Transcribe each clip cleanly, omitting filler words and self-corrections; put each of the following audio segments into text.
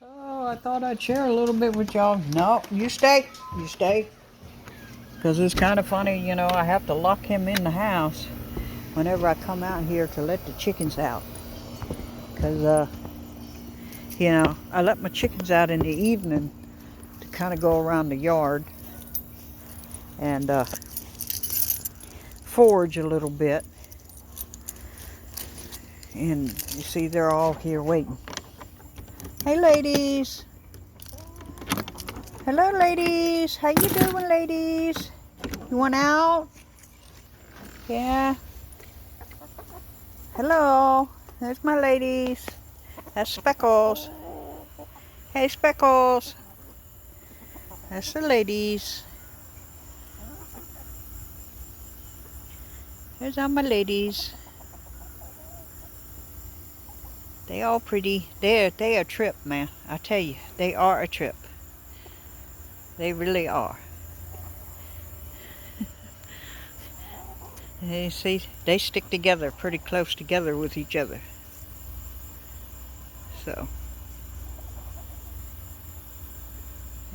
So I thought I'd share a little bit with y'all. No, you stay. You stay. Because it's kind of funny, you know, I have to lock him in the house whenever I come out here to let the chickens out. Because, you know, I let my chickens out in the evening to kind of go around the yard and forage a little bit. And you see, they're all here waiting. Hey, ladies. Hello, ladies. How you doing, ladies? You want out? Yeah. Hello. There's my ladies. That's Speckles. Hey, Speckles. That's the ladies. There's all my ladies. They all pretty. They a trip, man. I tell you, they are a trip. They really are. You see, they stick together pretty close together with each other. So,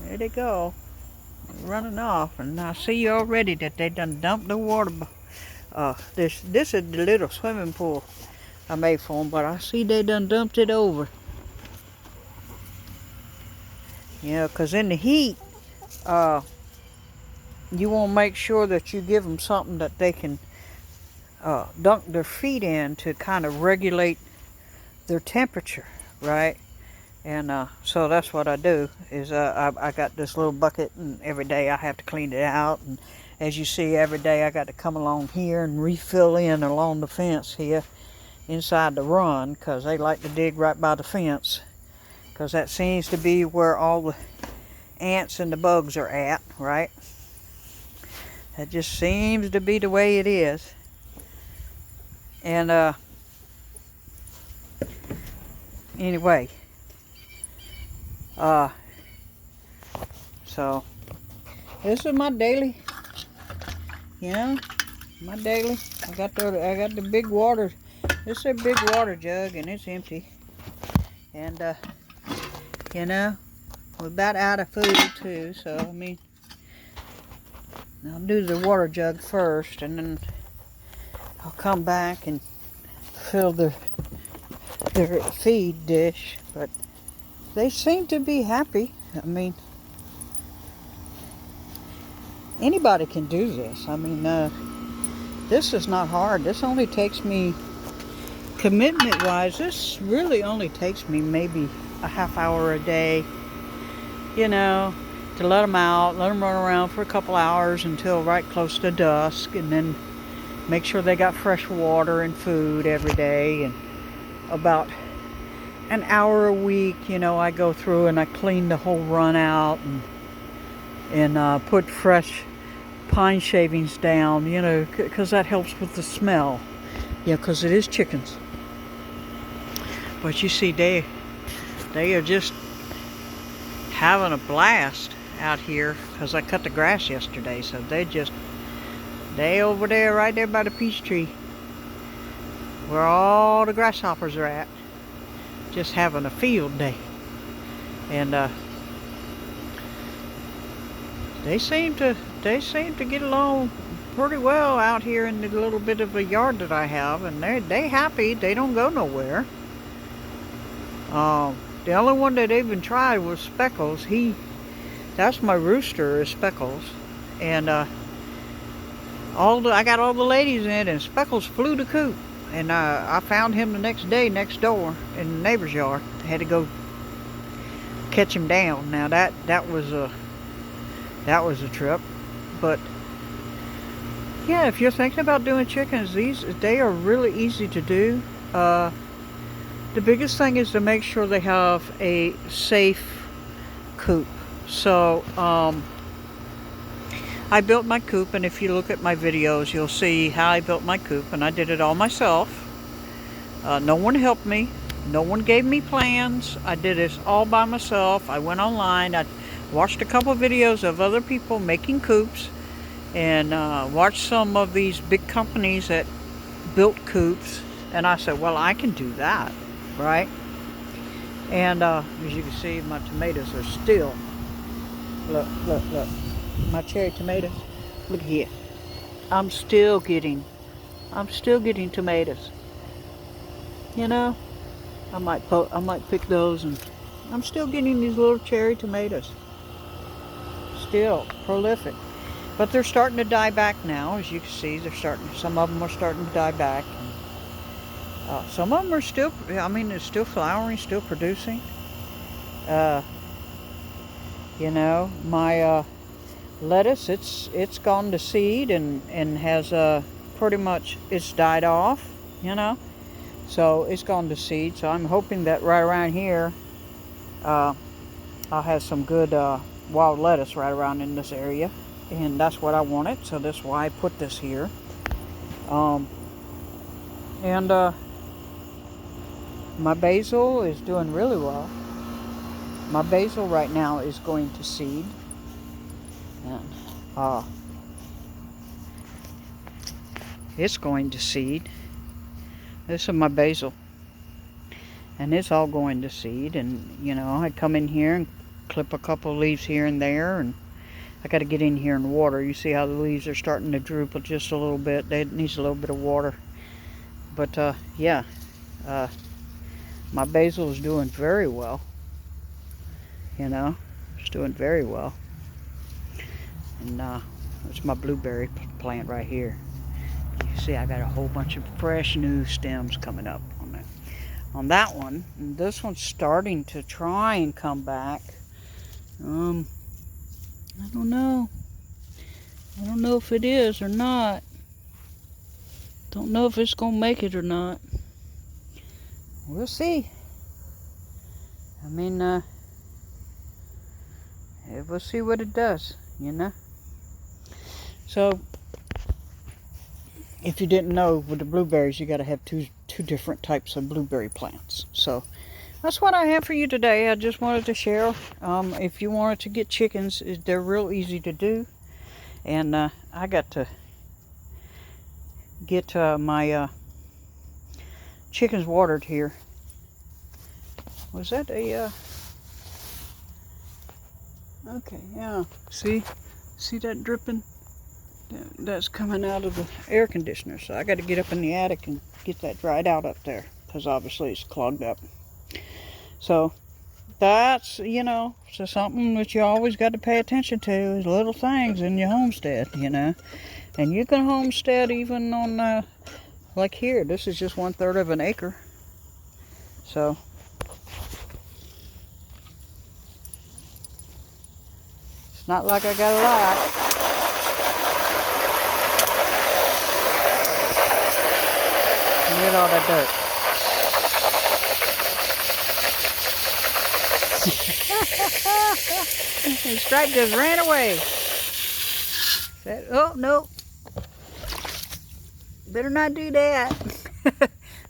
there they go. They're running off, and I see already that they done dumped the water. This is the little swimming pool I made for them, but I see they done dumped it over. You know, 'cause in the heat, you want to make sure that you give them something that they can dunk their feet in to kind of regulate their temperature, right? And so that's what I do. Is I got this little bucket, and every day I have to clean it out. And as you see, every day I got to come along here and refill in along the fence here inside the run, because they like to dig right by the fence, because that seems to be where all the ants and the bugs are at, right? That just seems to be the way it is. And anyway, so this is my daily, you know, my daily. I got the big water. This is a big water jug, and it's empty. And you know, we're about out of food too. So I mean, I'll do the water jug first, and then I'll come back and fill their feed dish. But they seem to be happy. I mean, anybody can do this. I mean, this is not hard. This only takes me, commitment-wise, this really only takes me maybe a half hour a day, you know, to let them out, let them run around for a couple hours until right close to dusk, and then make sure they got fresh water and food every day. And about an hour a week, you know, I go through and I clean the whole run out and put fresh pine shavings down, you know, because that helps with the smell, you know, because it is chickens. But you see, they are just having a blast out here, because I cut the grass yesterday. So they over there, right there by the peach tree, where all the grasshoppers are at, just having a field day. And they seem to get along pretty well out here in the little bit of a yard that I have, and they happy. They don't go nowhere. The only one that even tried was Speckles. That's my rooster, is Speckles. And I got all the ladies in, and Speckles flew the coop. And I found him the next day next door in the neighbor's yard. I had to go catch him down. Now that was a trip. But yeah, if you're thinking about doing chickens, they are really easy to do. The biggest thing is to make sure they have a safe coop. So I built my coop, and if you look at my videos, you'll see how I built my coop, and I did it all myself. No one helped me. No one gave me plans. I did this all by myself. I went online. I watched a couple of videos of other people making coops, and watched some of these big companies that built coops, and I said, well, I can do that, right? And as you can see, my tomatoes are still, look, look, look, my cherry tomatoes, look here. I'm still getting tomatoes. You know, I might pick those, and I'm still getting these little cherry tomatoes. Still prolific. But they're starting to die back now, as you can see. Some of them are starting to die back. Some of them are still, it's still flowering, still producing. You know, my lettuce, it's gone to seed and has pretty much, it's died off, you know. So it's gone to seed. So I'm hoping that right around here, I'll have some good wild lettuce right around in this area. And that's what I wanted, so that's why I put this here. And my basil is doing really well. My basil right now is going to seed. And it's going to seed. This is my basil. And it's all going to seed. And, you know, I come in here and clip a couple leaves here and there, and I got to get in here and water. You see how the leaves are starting to droop just a little bit. It needs a little bit of water. But yeah, my basil is doing very well. You know, it's doing very well. And that's my blueberry plant right here. You see, I got a whole bunch of fresh new stems coming up on that one. And this one's starting to try and come back. I don't know. I don't know if it is or not. Don't know if it's gonna make it or not. We'll see. I mean, we'll see what it does, you know. So, if you didn't know, with the blueberries, you got to have two different types of blueberry plants. So, that's what I have for you today. I just wanted to share. If you wanted to get chickens, they're real easy to do. And I got to get my chickens watered here. Was that a... Okay, yeah. See that dripping? That's coming out of the air conditioner. So I got to get up in the attic and get that dried out up there, because obviously it's clogged up. So that's, you know, so something that you always got to pay attention to is little things in your homestead, you know. And you can homestead even on, like here, this is just 1/3 of an acre. So it's not like I got a lot. Look at all that dirt. And Stripe just ran away. Said, oh, no. Better not do that.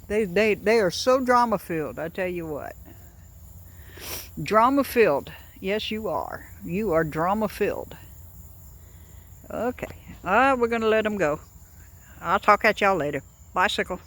They are so drama-filled, I tell you what. Drama-filled. Yes, you are. You are drama-filled. Okay. We're going to let them go. I'll talk at y'all later. Bicycle.